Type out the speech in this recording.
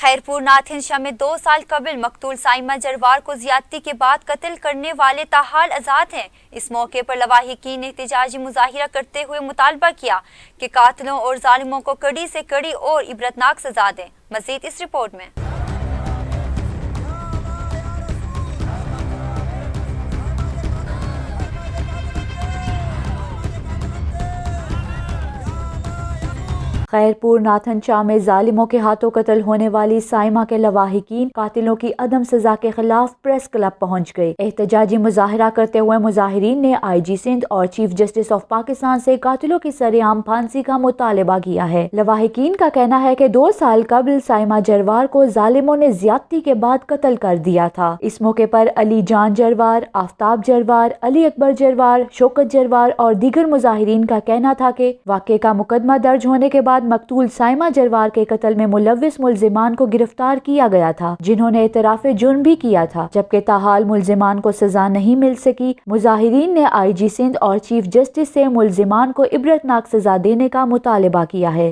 खैरपुर नाथिनशाह में 2 साल कबल मकतूल साइमा जरवार को ज्यादती के बाद कत्ल करने वाले ताहाल आज़ाद हैं। इस मौके पर लवाहिकीन ने एहतजाजी मुजाहिरा करते हुए मुतालबा किया कि कातिलों और जालिमों को कड़ी से कड़ी और इबरतनाक सजा दें। मजीद इस रिपोर्ट में। खैरपुर नाथनशाह में जालिमों के हाथों कत्ल होने वाली साइमा के लवाहिकीन कातिलों की अदम सजा के खिलाफ प्रेस क्लब पहुंच गए। एहतजाजी मुजाहिरा करते हुए मुजाहिरीन ने IG सिंध और चीफ जस्टिस ऑफ पाकिस्तान से कातिलों की सरेआम फांसी का मुतालबा किया है। लवाहिकीन का कहना है कि 2 साल कबल साइमा जरवार को जालिमों ने ज्यादती के बाद कत्ल कर दिया था। इस मौके पर अली जान जरवार, आफ्ताब जरवार, अली अकबर जरवार, शौकत जरवार और दीगर मुजाहिरीन का कहना था कि वाक़े का मुकदमा दर्ज होने के बाद मकतूल साइमा जरवार के कत्ल में मुलव्विस मुल्जिमान को गिरफ्तार किया गया था, जिन्होंने एतराफ़े जुर्म भी किया था। जबकि ताहाल मुल्जिमान को सजा नहीं मिल सकी। मुजाहिरीन ने IG सिंध और चीफ जस्टिस से मुल्जिमान को इबरतनाक सजा देने का मुतालबा किया है।